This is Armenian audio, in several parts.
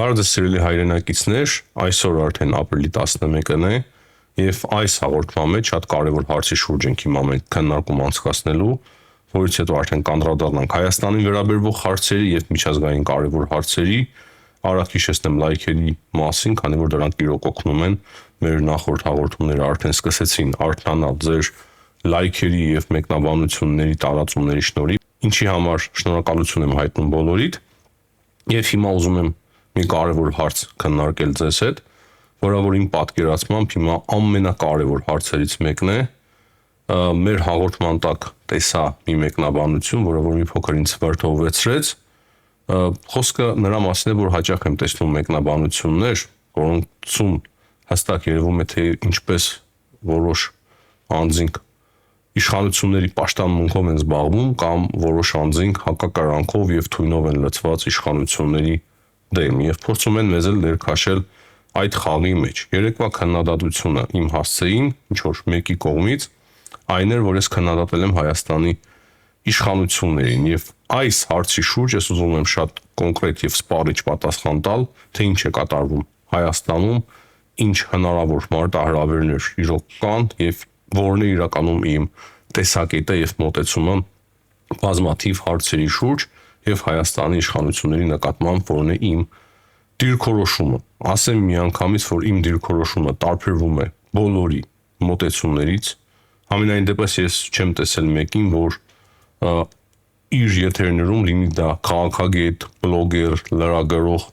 Բարև սիրելի հայրենակիցներ, այսօր արդեն ապրիլի 11-ն է եւ այս հաղորդման մեջ շատ կարեւոր հարցի շուրջ ենք հիմա մենք քննարկում անցկացնելու, որից հետո արդեն կանդրադառնանք Հայաստանին վերաբերող հարցերի եւ միջազգային կարեւոր հարցերի, արագ հիշեցնեմ լայքերի մասին, քանի որ դրանք իրոք օգնում են մեր նախորդ հաղորդումները արդեն սկսեցին արթնանալ ձեր լայքերի եւ մեկնաբանությունների տարածումների շնորհիվ, ինչի համար շնորհակալություն եմ հայտնում բոլորիդ եւ հիմա ուզում եմ մի կարևոր հարց քննարկել ձեզ հետ, որը որ իմ պատկերացմամբ հիմա ամենակարևոր հարցերից մեկն է, մեր հաղորդման տակ տեսա մի մեկնաբանություն, որը որ մի փոքր ինձ վրդովվեցրեց, խոսքը նրա մասին է, որ հաճախ եմ տեսնում մեկնաբանություններ, որոնցում հստակ երևում է, թե ինչպես որոշ անձինք իշխանությունների պաշտամունքով են զբաղվում կամ որոշ անձինք հակակարանքով եւ թույնով են լցված իշխանությունների դեմ եւ փորձում են մեզ ներքաշել այդ խաղի մեջ։ Երեկվա քննադատությունը իմ հասցեին ինչ որ մեկի կողմից այն էր, որ ես քննադատել եմ Հայաստանի իշխանություններին եւ այս հարցի շուրջ ես ուզում եմ շատ կոնկրետ եւ սպառիչ պատասխան տալ, թե ինչ է կատարվում Հայաստանում, ինչ հնարավոր մարտահրավերներ իրոք կան եւ որն է իրականում իմ տեսակետը եւ մոտեցումը բազմաթիվ հարցերի շուրջ եւ Հայաստանի իշխանությունների նկատմամբ որն է իմ դիրքորոշումը։ Ասեմ միանգամից, որ իմ դիրքորոշումը տարբերվում է բոլորի մոտեցումներից։ Համենայն դեպս ես չեմ տեսել մեկին, որ իր եթերներում լինի դա քաղաքագետ, բլոգեր, լրագրող,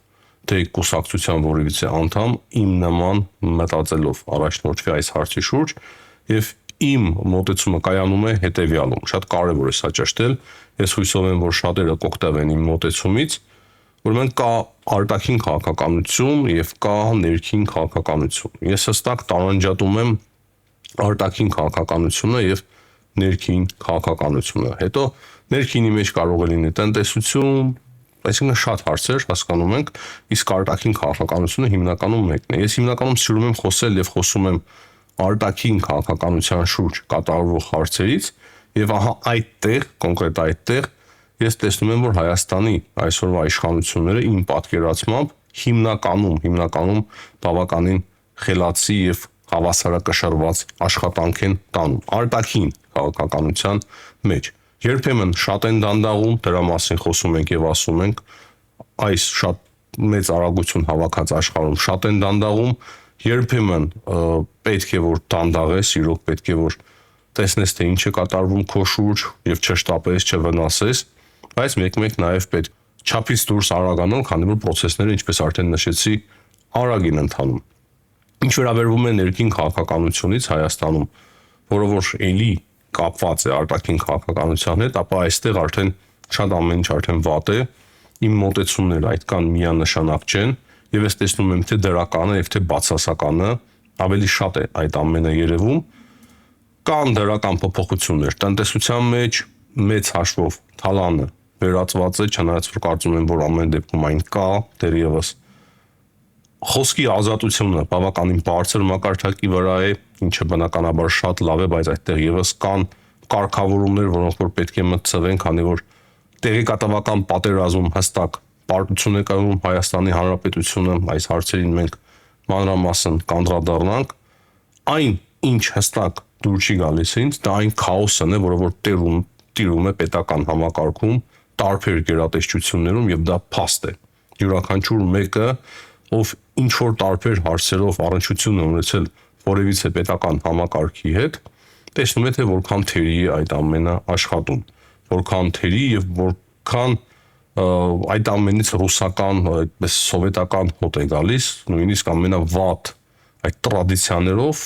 թե կուսակցության որևիցե անդամ իմ նման մտածելով առաջնորդվի այս հարցի շուրջ եւ իմ մոտեցումը կայանում է հետեւյալում։ Շատ կարեւոր է սա ճշտել։ Ես հույսով եմ, որ շատերը կօգտվեն իմ մոտեցումից, ուրեմն կա արտաքին քաղաքականություն եւ կա ներքին քաղաքականություն։ Ես հստակ տարանջատում եմ արտաքին քաղաքականությունը եւ ներքին քաղաքականությունը։ Հետո ներքինի մեջ կարող է լինել տնտեսություն, այսինքն շատ հարցեր հասկանում ենք, իսկ արտաքին քաղաքականությունը հիմնականում մեկն է։ Ես հիմնականում սիրում եմ խոսել եւ խոսում եմ արտաքին քաղաքականության շուրջ կատարվող հարցերից եւ ահա այդտեղ, կոնկրետ այդտեղ ես տեսնում եմ, որ Հայաստանի այսօրվա իշխանությունները իմ պատկերացմամբ հիմնականում բավականին խելացի եւ հավասարակշռված աշխատանք են տանում արտաքին քաղաքականության մեջ։ Երբեմն շատ են դանդաղում, դրա մասին խոսում ենք եւ ասում ենք, այս շատ մեծ արագություն հավաքած աշխարհում շատ են դանդաղում, երբեմն պետք է որ դանդաղես, իրոք պետք է որ տեսնես թե ինչ է կատարվում քո շուրջ եւ չշտապես, չվնասես, բայց մեկ-մեկ նաեւ պետք չափից դուրս արագանալ, քանի որ process-ները, ինչպես արդեն նշեցի, արագ են ընթանում։ Ինչ վերաբերվում է ներքին քաղաքականությունից Հայաստանում, որը որ էլի կապված է արտաքին քաղաքականության հետ, ապա այստեղ արդեն շատ ամեն ինչ արդեն վատ է, իմ մոտեցումները այդքան միանշանակ չեն, եւ ես տեսնում եմ թե դրականը եւ թե բացասականը ավելի շատ է այդ ամենը երևում, կան դրական փոփոխություններ տնտեսության մեջ, մեծ հաշվով թալանը վերածված է, չնայած որ կարծում եմ, որ ամեն դեպքում այն կա, դեռևս խոսքի ազատությունը բավականին բարձր մակարդակի վրա է, ինչը բնականաբար շատ լավ է, բայց այդտեղ եւս կան կարգավորումներ, որոնք որ պետք է մտցվեն, քանի որ տեղեկատվական պատերազմում հստակ պարտություն է կայանում Հայաստանի Հանրապետությունը, այս հարցերին մենք մանրամասն կանդրադառնանք, այն ինչ հստակ դուր չի գալիս ինձ, դա այն քաոսն է, որը որ տիրում է պետական համակարգում, տարբեր գերատեսչություններում եւ դա փաստ է։ Յուրաքանչյուր մեկը, ով ինչ որ տարբեր հարցերով առնչություն է ունեցել որևիցե պետական համակարգի հետ, տեսնում է թե որքան թերի է այդ ամենը աշխատում, որքան թերի եւ որքան այդ ամենից ռուսական, այդպես սովետական հոտ է գալիս, նույնիսկ ամենավատ այդ տրադիցիաներով,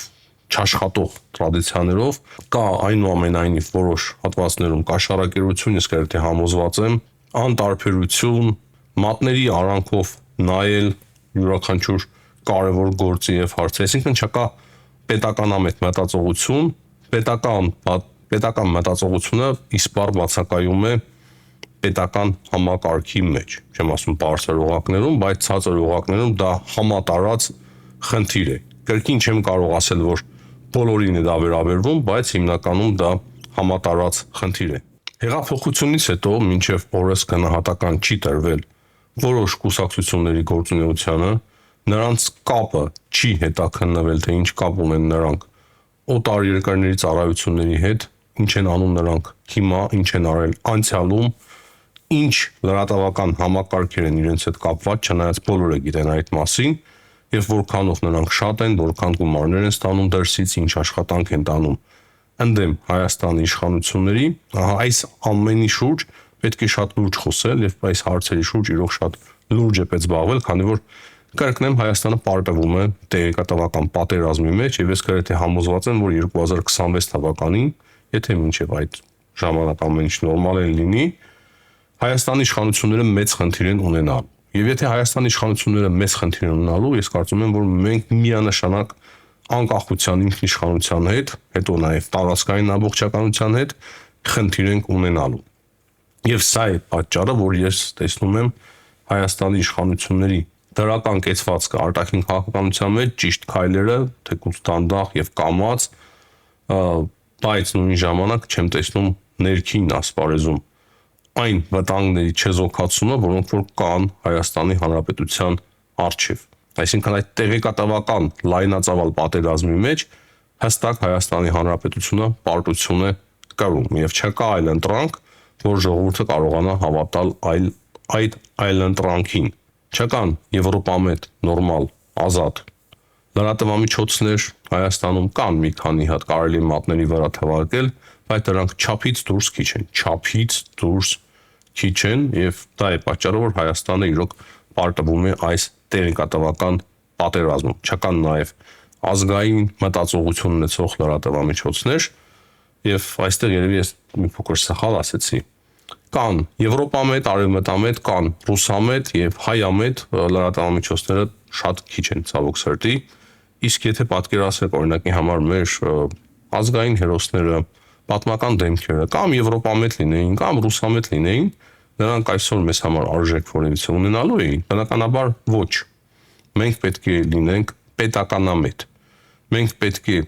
չաշխատող տրադիցիաներով կա այնուամենայնիվ որոշ հատվածներում կաշառակերություն, ես կերտի համոզված եմ, անտարբերություն, մատների արանքով նայել յուրաքանչյուր կարևոր գործի եւ հարցի, այսինքն չկա պետականամետ մտածողություն, պետական մտածողությունը իսպառ բացակայում է պետական համակարգի մեջ, չեմ ասում բարձր օղակներում, բայց ցածր օղակներում դա համատարած խնդիր է։ Կրկին չեմ կարող ասել, որ բոլորին է դա վերաբերվում, բայց հիմնականում դա համատարած խնդիր է։ Հեղափոխությունից հետո մինչև օրս գնահատական չի տրվել որոշ կուսակցությունների գործունեությանը, նրանց կապը չի հետաքննվել, թե ինչ կապ ունեն նրանք օտար երկրների ծառայությունների հետ, ինչ են անում նրանք հիմա, ինչ են արել անցյալում, ինչ լրատվական համակարգեր են իրենց հետ կապված, չնայած բոլորը գիտեն այդ մասին, եւ որքանով նրանք շատ են, որքան գումարներ են ստանում դրսից, ինչ աշխատանք են տանում ընդդեմ Հայաստանի իշխանությունների, այս ամենի շուրջ պետք է շատ լուրջ խոսել եւ այս հարցերի շուրջ իրոք շատ լուրջ է պետք զբաղվել, քանի որ կրկնեմ Հայաստանը պարտվում է տեղեկատվական պատերազմի մեջ եւ ես գրեթե համոզված եմ, որ 2026 թվականին, եթե մինչեւ այդ ժամանակ ամեն ինչ նորմալ է լինի, Հայաստանի իշխանությունները մեծ խնդիր են ունենալ։ Եվ եթե Հայաստանի իշխանությունները մեծ խնդիր են ունենալու, ես կարծում եմ, որ մենք միանշանակ անկախության ինքնիշխանության հետ, հետո նաև տարածքային ամբողջականության հետ խնդիր ենք ունենալու։ Եվ սա է պատճառը, որ ես տեսնում եմ Հայաստանի իշխանությունների դրական կեցվածքը արտաքին քաղաքականության մեջ ճիշտ քայլերը, թեկուզ դանդաղ եւ կամաց, բայց նույն ժամանակ չեմ տեսնում ներքին ասպարեզում այն վտանգների չեզոքացումը, որոնք որ կան Հայաստանի Հանրապետության առջև։ Այսինքն այդ տեղեկատվական լայնածավալ պատերազմի մեջ հստակ Հայաստանի Հանրապետությունը պարտություն է կրում եւ չկա այլ ընտրանք, որ ժողովուրդը կարողանա հավատալ այլ ընտրանքին։ Չկան Եվրոպամետ նորմալ ազատ լրատվամիջոցներ Հայաստանում կան մի քանի հատ կարելի մատների վրա թվարկել, բայց դրանք չափից դուրս քիչ են եւ դա է պատճառը, որ Հայաստանը իրոք պարտվում է այս տեղեկատվական պատերազմում։ Չկան նաեւ ազգային մտածողություն ունեցող լրատվամիջոցներ եւ այստեղ երևի ես մի փոքր սխալ ասեցի։ Կան Եվրոպամետ, Արևմտամետ, կան Ռուսամետ եւ Հայամետ լրատվամիջոցները շատ քիչ են ցավոք սրտի, իսկ եթե պատկերացնեք օրինակի համար մեր ազգային հերոսները, պատմական դեմքերը կամ Եվրոպամետ լինեին, կամ Ռուսամետ լինեին, նրանք այսօր մեզ համար արժեք որևիցե ունենալու էին, բնականաբար ոչ։ Մենք պետք է լինենք պետականամետ։ Մենք պետք է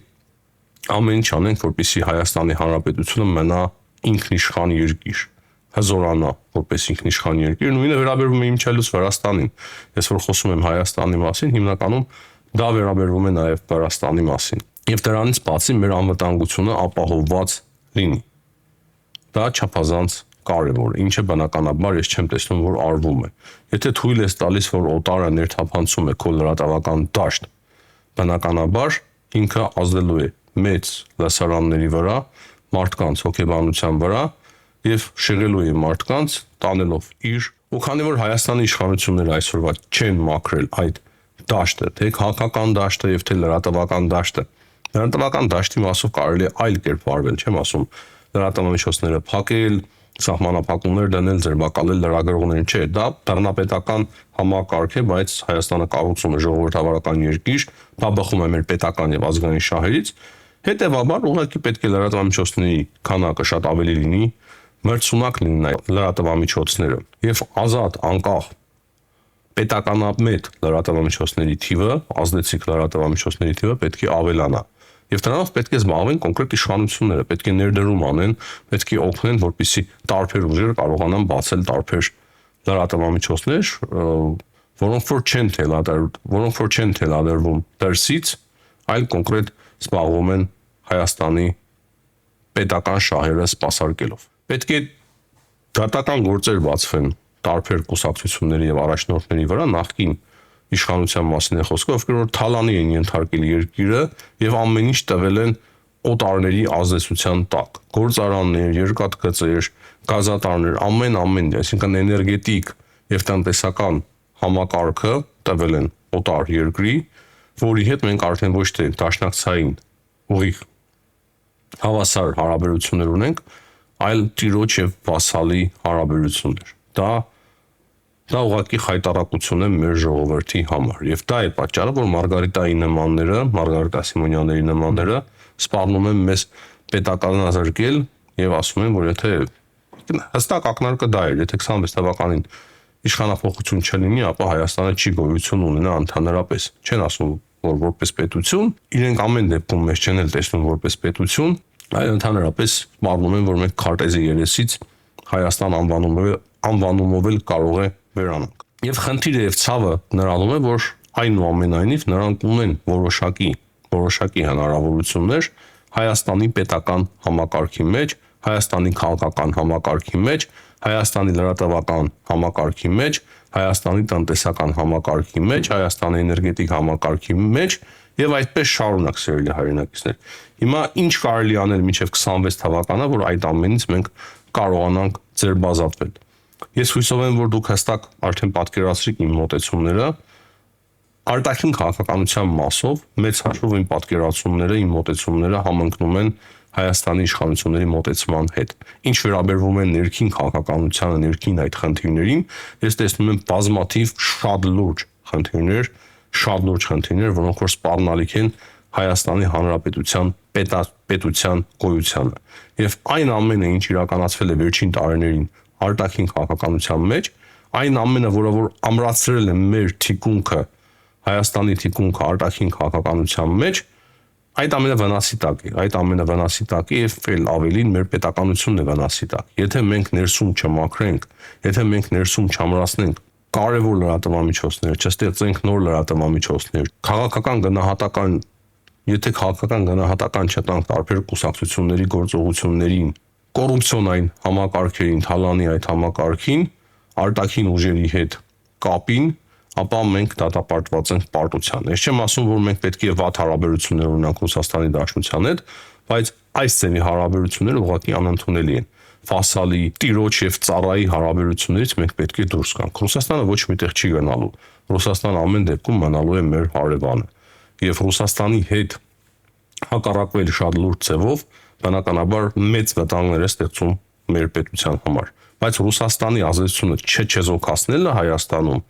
ամեն ինչ անենք, որպեսզի Հայաստանի Հանրապետությունը մնա ինքնիշխան երկիր, հզորանա որպես ինքնիշխան երկիր, նույնը վերաբերվում է իմիջիայլոց Վրաստանին։ Ես որ խոսում եմ Հայաստանի մասին, հիմնականում դա վերաբերվում է նաև Վրաստանի մասին։ Եվ դրանից բացի մեր անվտանգությունը ապահովված լինի։ Դա չափազանց կարևոր է, ինչը բնականաբար ես չեմ տեսնում, որ արվում է։ Եթե թույլ ես տալիս, որ օտարը ներթափանցում է քո լրատվական դաշտ, բնականաբար ինքը ազդելու է մեծ լսարանների վրա, մարդկանց հոգեբանության վրա եւ շեղելու է մարդկանց, տանելով իր, ու քանի որ Հայաստանի իշխանությունները այսօրվա չեն մաքրել այդ դաշտը, թե քաղաքական դաշտը եւ թե լրատվական դաշտը, լրատվական դաշտի մասով կարելի է այլ կերպ վարվել, չեմ ասում լրատվամիջոցները փակել, սահմանափակումներ դնել, ձերբակալել լրագրողներին, չէ, դա բռնապետական համակարգ է, բայց Հայաստանը կառուցում է ժողովրդավարական երկիր, դա բխում է մեր պետական եւ ազգային շահերից, հետեւաբար ուղղակի պետք է լրատվամիջոցների քանակը շատ ավելի լինի, մրցունակ լինեն լրատվամիջոցները եւ ազատ, անկախ պետականամետ լրատվամիջոցների թիվը, ազդեցիկ լրատվամիջոցների թիվը պետք է ավելանա։ Եվ դրանով պետք է զբաղվեն կոնկրետ իշխանությունները, պետք է ներդրում անեն, պետք է օգնեն, որպեսզի տարբեր ուժերը կարողանան բացել տարբեր լրատվամիջոցներ, որոնք որ չեն թելադրվում դրսից, այլ կոնկրետ զբաղվում են Հայաստանի պետական շահերը սպասարկելով։ Պետք է դատական գործեր բացվեն տարբեր կուսակցությունների եւ առաջնորդների վրա նախկին իշխանության մասին է խոսքը, ովքեր որ թալանի են ենթարկել երկիրը եւ ամեն ինչ տվել են օտարների ազդեցության տակ։ Գործարաններ, երկաթգծեր, գազատարներ, ամեն, այսինքն էներգետիկ եւ տնտեսական համակարգը տվել են օտար երկրի, որի հետ մենք արդեն ոչ թե դաշնակցային ուղիղ հավասար հարաբերություններ ունենք, այլ տիրոջ եւ վասալի հարաբերություններ։ Դա ուղղակի խայտարակություն է մեր ժողովրդի համար եւ դա է պատճառը, որ Մարգարիտայի նմանները, Մարգարիտա Սիմոնյանների նմանները սպառնում են մեզ պետականազրկել եւ ասում են, որ եթե հստակ ակնարկը դա է, եթե 26 թվականին իշխանապողություն չլինի, ապա Հայաստանը չի գոյություն ունենա ընդհանրապես։ Չեն ասում, որ որպես պետություն, իրենք ամեն դեպքում մեզ չեն էլ տեսնում որպես պետություն, այլ ընդհանրապես սպառնում են, որ մենք քարտեզի երեսից Հայաստան անվանումով էլ կարող է վերանանք։ Եվ խնդիրը եւ ցավը նրանում է, որ այնուամենայնիվ նրանք ունեն որոշակի հնարավորություններ Հայաստանի պետական համակարգի մեջ, Հայաստանի քաղաքական համակարգի մեջ, Հայաստանի լրատվական համակարգի մեջ, Հայաստանի տնտեսական համակարգի մեջ, Հայաստանի էներգետիկ համակարգի մեջ եւ այդպես շարունակ սերելի հայրենակիցներ։ Հիմա ինչ կարելի անել մինչեւ 26 թվականը, որ այդ ամենից մենք կարողանանք ձերբազատվել։ Ես հույսով եմ, որ դուք հստակ արդեն պատկերացրիք իմ մոտեցումները, արտաքին քաղաքականության մասով մեծ հաշվով իմ պատկերացումները, իմ մոտեցումները համընկնում են Հայաստանի իշխանությունների մոտեցման հետ։ Ինչ վերաբերվում է ներքին քաղաքականությանը, ներքին այդ խնդիրներին, ես տեսնում եմ բազմաթիվ շատ լուրջ խնդիրներ, որոնք որ սպառնալիք են Հայաստանի Հանրապետության պետության գոյությանը։ Եվ այն ամենը, ինչ իրականացվել է վերջին տարիներին արտաքին քաղաքականության մեջ, այն ամենը, որը ամրացրել է մեր թիկունքը, Հայաստանի թիկունքը արտաքին քաղաքականության մեջ, այդ ամենը վնասի տակ է, եւ էլ ավելին մեր պետականությունն է վնասի տակ։ Եթե մենք ներսում չմաքրենք, եթե մենք ներսում չամրացնենք կարևոր լրատվամիջոցներ, չստեղծենք նոր լրատվամիջոցներ, եթե քաղաքական գնահատական չտանք տարբեր կուսակցությունների գործողություններին, կոռուպցիոնային համակարգերին, թալանի այդ համակարգին, արտաքին ուժերի հետ կապին, ապա մենք դատապարտված ենք պարտության։ Ես չեմ ասում, որ մենք պետք է վատ հարաբերություններ ունենանք Ռուսաստանի Դաշնության հետ, բայց այս ծավալի հարաբերությունները ուղղակի անընդունելի են։ Ֆասալի, տիրոջ եւ ծառայի հարաբերություններից մենք պետք է դուրս գանք։ Ռուսաստանը ոչ միտեղ չի գնալու։ Ռուսաստանը ամեն դեպքում մնալու է մեր հարևանը։ Եվ Ռուսաստանի հետ հակառակվել շատ լուրջ ձևով բնականաբար մեծ վտանգներ է ստեղծում մեր պետության համար։ Բայց Ռուսաստանի ազդեցությունը չեզոքացնելը Հայաստանում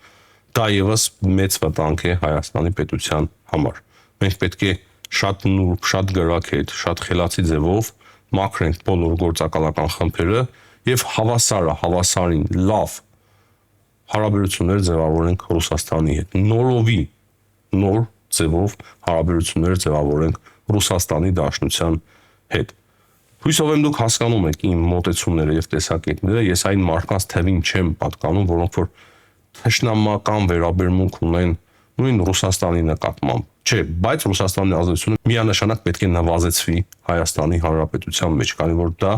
դա եւս մեծ վտանգ է Հայաստանի պետության համար։ Մենք պետք է շատ նուրբ, շատ գրաքետ, շատ խելացի ձևով մաքրենք բոլոր գործակալական խմբերը եւ հավասարին լավ հարաբերություններ ձևավորենք Ռուսաստանի հետ։ Նոր ձևով հարաբերություններ ձևավորենք Ռուսաստանի Դաշնության հետ։ Հույսով եմ դուք հասկանում եք իմ մոտեցումները եւ տեսակետները, ես այն մարդկանց թևին չեմ պատկանում, որոնք որ թշնամական վերաբերմունք ունեն նույն Ռուսաստանի նկատմամբ։ Չէ, բայց Ռուսաստանի ազդեցությունը միանշանակ պետք է նվազեցվի Հայաստանի Հանրապետության մեջ, քանի որ դա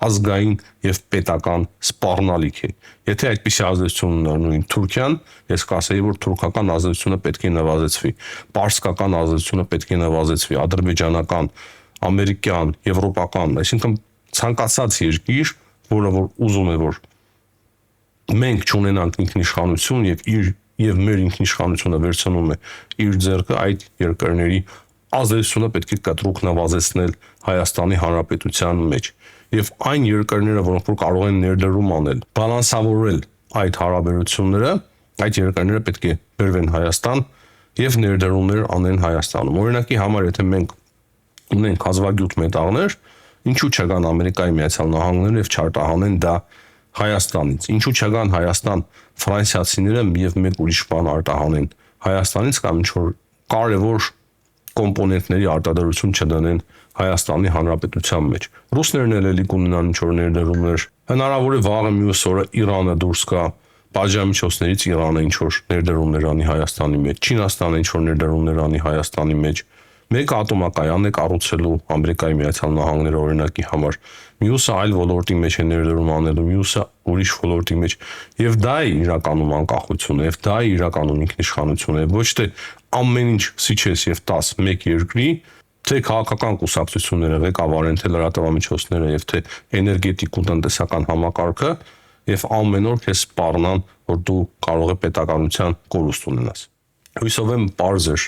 ազգային եւ պետական սպառնալիք է։ Եթե այդպիսի ազդեցություն ուներ նույն Թուրքիան, ես կասեի, որ թուրքական ազդեցությունը պետք է նվազեցվի, պարսկական ազդեցությունը պետք է նվազեցվի, ադրբեջանական, ամերիկյան, եվրոպական, այսինքն ցանկացած երկիր, որը որ ուզում է որ մենք չունենանք ինքնիշխանություն եւ մեր ինքնիշխանությունը վերցնում է իր ձեռքը, այդ երկրների ազդեցությունը պետք է կտրուկ նվազեցնել Հայաստանի Հանրապետության մեջ։ Եվ այն երկրները, որոնք որ կարող են ներդրում անել, բալանսավորել այդ հարաբերությունները, այդ երկրները պետք է բերվեն Հայաստան եւ ներդրումներ անեն Հայաստանում։ Օրինակի համար, եթե մենք ունենք հազվագյուտ մետաղներ, ինչու չգան Ամերիկայի Միացյալ Նահանգները եւ չարտահանեն դա Հայաստանից։ Ինչու չգան Հայաստան ֆրանսիացիները եւ մեկ ուրիշ բան արտահանեն Հայաստանից կամ ինչ որ կարևոր կոմպոնենտների արտադրություն չդնեն Հայաստանի Հանրապետության մեջ։ Ռուսներն էլ էլի կունենան ինչ որ ներդրումներ։ Հնարավոր է վաղը մյուս օրը Իրանը դուրս գա, բաժանմիջոցներից Իրանը ինչ որ ներդրումներ անի Հայաստանի մեջ, Չինաստանը ինչ որ ներդրումներ անի Հայաստանի մեջ։ Մեկ ատոմակայան է կառուցելու Ամերիկայի Միացյալ Նահանգները օրինակի համար, մյուսը այլ ոլորտի մեջ է ներդրում անելու, մյուսը ուրիշ ոլորտի մեջ, եւ դա է իրականում անկախությունը, եւ դա է իրականում ինքնիշխանությունը, ոչ թե ամեն ինչ սիչես եւ 10 մեկ երկրի, թե քաղաքական կուսակցությունները ղեկավարեն, թե լրատվամիջոցները եւ թե էներգետիկ ու տնտեսական համակարգը, եւ ամեն օր քեզ սպառնան, որ դու կարող ես պետականության կորուստ ունենաս։ Հույսով եմ պարզ էր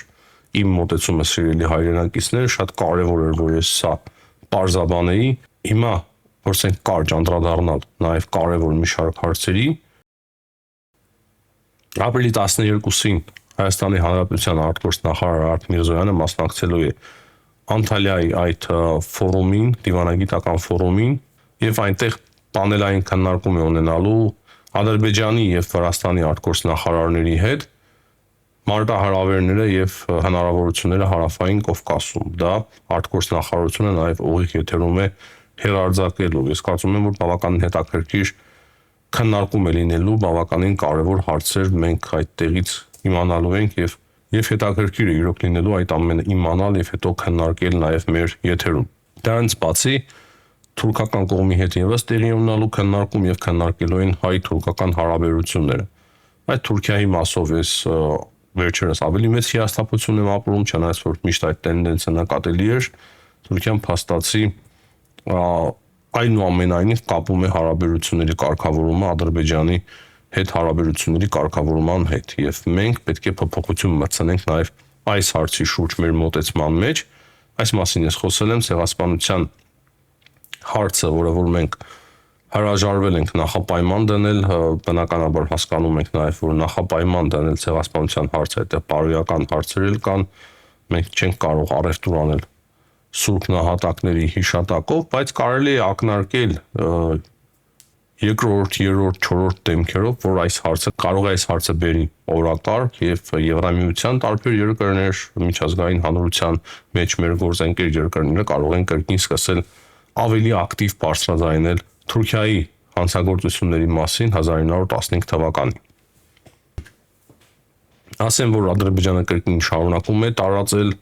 իմ մոտեցումը սիրելի հայրենակիցներ, շատ կարևոր էր որ ես սա պարզաբանեի։ Հիմա փորձենք կարճ անդրադառնալ նաև կարևոր մի շարք հարցերի։ Ապրիլի 12-ին Հայաստանի Հանրապետության արտգործնախարար Արփ Միրզոյանը մասնակցելու է Անտալիայի այդ ֆորումին, դիվանագիտական ֆորումին, եւ այնտեղ պանելային քննարկում է ունենալու Ադրբեջանի եւ Վրաստանի արտգործնախարարների հետ մարտահրավերները եւ հնարավորությունները Հարավային Կովկասում։ Դա արտգործնախարարությունը նաեւ ուղիղ եթերում է հերարձակելու։ Ես կարծում եմ, որ բավականին հետաքրքիր քննարկում է լինելու բավականին կարևոր հարցեր մենք այդտեղից իմանալու ենք եւ հետաքրքիր է իրոք լինելու այդ ամենը իմանալ եւ հետո քննարկել նաեւ մեր եթերում։ Դրանից բացի թուրքական կողմի հետ եւս տեղի ունենալու քննարկում եւ քննարկելու են հայ-թուրքական հարաբերությունները։ Այդ Թուրքիայի մասով ես վերջերս ավելի մեծ հիասթափություն եմ ապրում, չնայած որ միշտ այդ տենդենսը նկատելի էր։ Թուրքիան փաստացի այնուամենայնիվ կապում է հարաբերությունների կարգավորումը Ադրբեջանի հետ հարաբերությունների կարգավորման հետ եւ մենք պետք է փոփոխություն մտցնենք նաեւ այս հարցի շուրջ մեր մոտեցման մեջ։ Այս մասին ես խոսել եմ ցեղասպանության հարցը, որը որ մենք հրաժարվել ենք նախապայման դնել, բնականաբար հասկանում ենք նաև, որ նախապայման դնել ցեղասպանության հարցը այդտեղ բարոյական հարցեր էլ կան, մենք չենք կարող առևտուր անել սուրբ նահատակների հիշատակով, բայց կարելի է ակնարկել երկրորդ, երրորդ, չորրորդ դեմքերով, որ այս հարցը բերի օրակարգ եւ Եվրամիության տարբեր երկրներ, միջազգային հանրության մեջ մեր գործընկեր երկրները կարող են կրկին սկսել ավելի ակտիվ բարձրաձայնել Թուրքիայի հանցագործությունների մասին 1915 թվականին։ Ասեմ, որ Ադրբեջանը կրկին շարունակում է տարածել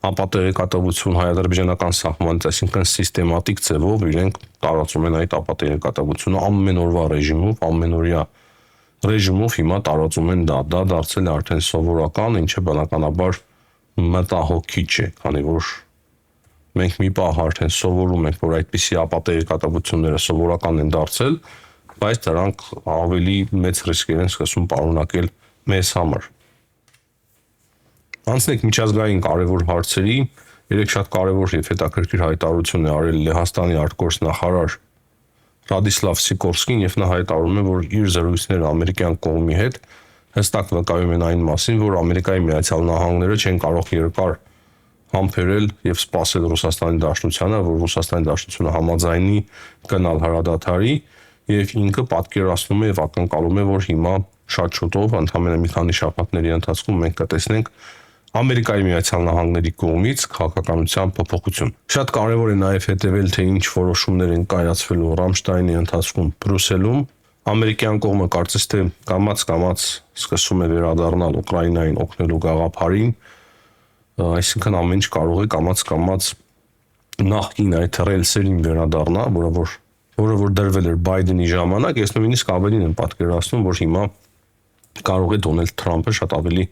ապատեղեկատվություն հայ-ադրբեջանական սահմանից, այսինքն սիստեմատիկ ձևով իրենք տարածում են այդ ապատեղեկատվությունը ամեն օրվա ռեժիմով, ամենօրյա ռեժիմով հիմա տարածում են դա դարձել է արդեն սովորական, ինչը բնականաբար մտահոգիչ է, քանի որ մենք մի պահ արդեն սովորում ենք, որ այդպիսի ապատեղեկատվությունները սովորական են դարձել, բայց դրանք ավելի մեծ ռիսկեր են սկսում պարունակել մեզ համար։ Անցնենք միջազգային կարևոր հարցերի, երեք շատ կարևոր եւ հետաքրքիր հայտարարություն է արել Լեհաստանի արտգործնախարար Ռադիսլավ Սիկորսկին եւ նա հայտարարում է, որ իր զրույցները ամերիկյան կողմի հետ հստակ վկայում են այն մասին, որ Ամերիկայի Միացյալ Նահանգները չեն կարող երկար համբերել եւ սպասել Ռուսաստանի Դաշնությանը, որ Ռուսաստանի Դաշնությունը համաձայնի գնալ հրադադարի եւ ինքը պատկերացնում է եւ ակնկալում է, որ հիմա շատ շուտով, ընդամենը մի քանի շաբաթների ընթացքում մենք կտեսնենք Ամերիկայի Միացյալ Նահանգների կողմից քաղաքականության փոփոխություն։ Շատ կարևոր է նաև հետևել, թե ինչ որոշումներ են կայացվելու Ռամշտայնի ընթացքում Բրյուսելում։ Ամերիկյան կողմը կարծես թե կամաց սկսում է վերադառնալ Ուկրաինային օգնելու գաղափարին, այսինքն ամեն ինչ կարող է կամաց նախկին այդ ռելսերին վերադառնա, որը որ դրվել էր Բայդենի ժամանակ, ես նույնիսկ ավելին եմ պատկերացնում, որ հիմա կարող է Դոնալդ Թրամփը շատ ավելի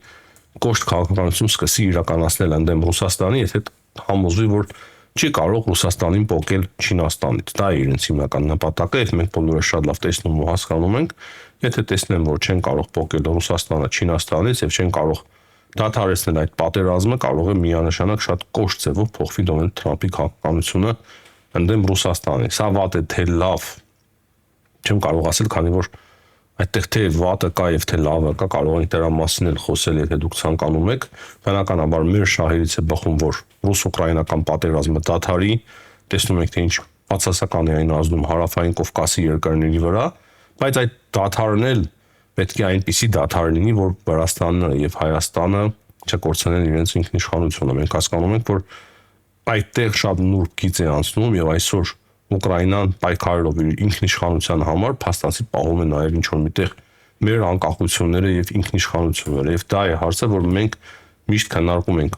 կոշտ քաղաքականություն սկսի իրականացնել ընդդեմ Ռուսաստանի, եթե համոզվի, որ չի կարող Ռուսաստանին պոկել Չինաստանից։ Դա է իրենց հիմնական նպատակը, եւ մենք բոլորը շատ լավ տեսնում ու հասկանում ենք, եթե տեսնեն, որ չեն կարող պոկել Ռուսաստանը Չինաստանից եւ չեն կարող դադարեցնել այդ պատերազմը, կարող է միանշանակ շատ կոշտ ձևով փոխվի Դոնալդ Թրամփի քաղաքականությունը ընդդեմ Ռուսաստանի։ Սա վատ է, թե լավ, չեմ կարող ասել, քանի որ այդտեղ թե վատը կա եւ թե լավը կա, կարող ենք դրա մասին էլ խոսել, եթե դուք ցանկանում եք։ Բնականաբար մեր շահերից է բխում, որ ռուս-ուկրաինական պատերազմը դադարի, տեսնում եք, թե ինչ բացասական է այն ազդում հարավային Կովկասի երկրների վրա, բայց այդ դադարն էլ պետք է այնպիսի դադար լինի, որ Վրաստանը եւ Հայաստանը չկորցնեն իրենց ինքնիշխանությունը։ Մենք հասկանում ենք, որ այդտեղ շատ նուրբ գիծ է անցնում եւ այսօր Ուկրաինան պայքարելով իր ինքնիշխանության համար փաստացի պահում է նաև ինչ-որ միտեղ մեր անկախությունները եւ ինքնիշխանությունները եւ դա է հարցը, որ մենք միշտ քննարկում ենք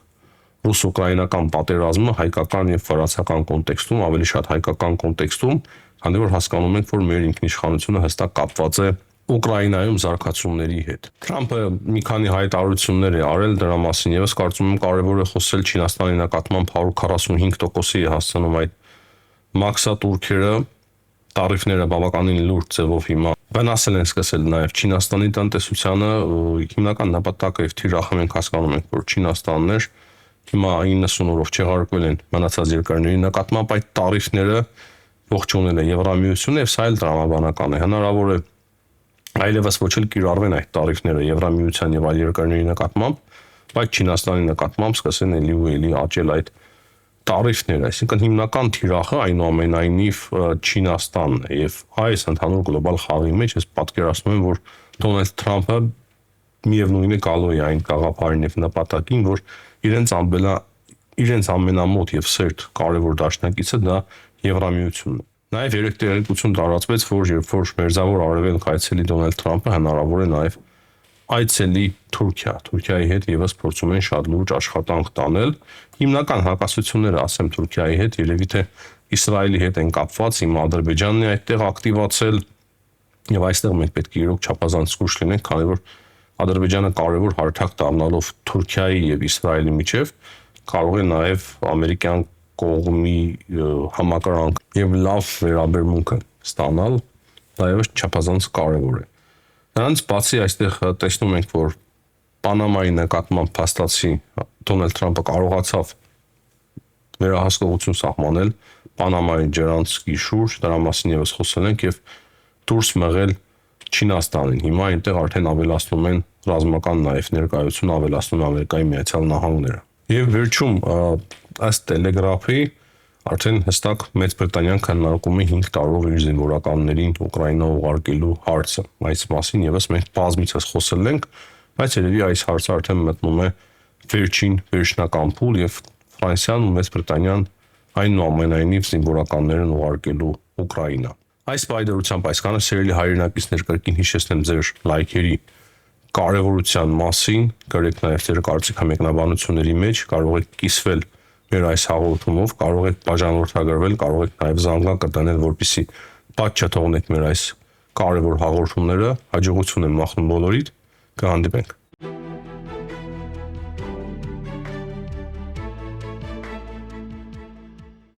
ռուս-ուկրաինական պատերազմը հայկական եւ վրացական կոնտեքստում, ավելի շատ հայկական կոնտեքստում, քանի որ հասկանում ենք, որ մեր ինքնիշխանությունը հստակ կապված է Ուկրաինայում զարգացումների հետ։ Թրամփը մի քանի հայտարարություններ է արել դրա մասին, եւս կարծում եմ կարեւոր է խոսել Չինաստանի նկատմամբ 145%-ի է հասցնում այդ մաքսատուրքերը, տարիֆները բավականին լուրջ ձևով հիմա վնասել են սկսել նաև Չինաստանի տնտեսությանը, հիմնական նպատակը եւ թիրախը մենք հասկանում ենք, որ Չինաստանն էր հիմա 90 օրով չեղարկվել են մնացած երկրների նկատմամբ այդ տարիֆները ողջունել է Եվրամիությունը եւ սա էլ դրամաբանական է։ Հնարավոր է այլևս ոչ էլ կիրառվեն այդ տարիֆները Եվրամիության եւ այլ երկրների նկատմամբ, բայց Չինաստանի նկատմամբ սկսեն էլի ու էլի աճել այդ տարիֆները, այսինքն հիմնական թիրախը այնուամենայնիվ Չինաստանն է եւ այս ընդհանուր գլոբալ խաղի մեջ ես պատկերացնում եմ, որ Դոնալդ Թրամփը միևնույն է գալու է այն գաղափարին եւ նպատակին, որ իրենց ամենամոտ եւ սերտ կարևոր դաշնակիցը դա Եվրամիությունն է։ Նաև երեք տեղեկություն տարածվեց, որ երբ որ Մերձավոր Արևելք այցելի Դոնալդ Թրամփը հնարավոր է նաև այցելի Թուրքիա։ Թուրքիայի հետ եւս փորձում են շատ լուրջ աշխատանք տանել։ Հիմնական հակասությունները, ասեմ, Թուրքիայի հետ երևի թե Իսրայելի հետ են կապված, հիմա Ադրբեջանն է այդտեղ ակտիվացել եւ այստեղ մենք պետք է իրոք չափազանց զգուշ լինենք, քանի որ Ադրբեջանը կարևոր հարթակ դառնալով Թուրքիայի եւ Իսրայելի միջև կարող է նաև ամերիկյան կողմի համակրանք եւ լավ վերաբերմունքը ստանալ, դա եւս չափազանց կարևոր է։ Նրանց բացի այստեղ տեսնում ենք, որ Պանամայի նկատմամբ փաստացի Դոնալդ Թրամփը կարողացավ վերահսկողություն սահմանել Պանամայի ջրանցքի շուրջ, դրա մասին եւս խոսել ենք եւ դուրս մղել Չինաստանին։ Հիմա այնտեղ արդեն ավելացնում են ռազմական նաև ներկայություն, ավելացնում Ամերիկայի Միացյալ Նահանգները։ Եվ վերջում ըստ Տելեգրաֆի արդեն հստակ Մեծ Բրիտանիան քննարկում է 5 տարով իր զինվորականներին Ուկրաինա ուղարկելու հարցը։ Այս մասին եւս մենք բազմիցս խոսել ենք, բայց երևի այս հարցը արդեն մտնում է վերջին վերջնական փուլ եւ Ֆրանսիան ու Մեծ Բրիտանիան այնուամենայնիվ զինվորականներն ուղարկելու Ուկրաինա։ Այս պայդրությամբ այսքանը սիրելի հայրենակիցներ, կրկին հիշեցնեմ ձեր լայքերի կարևորության մասին, գրեք նաև ձեր կարծիքը մեկնաբանությունների մեջ, կարող եք կիսվել մեր այս հաղորդումով, կարող եք բաժանորդագրվել, կարող եք նաև զանգակը դնել, որպեսզի բաց չթողնեք մեր այս կարևոր հաղորդումները։ Հաջողություն եմ մաղթում բոլորիդ, կհանդիպենք։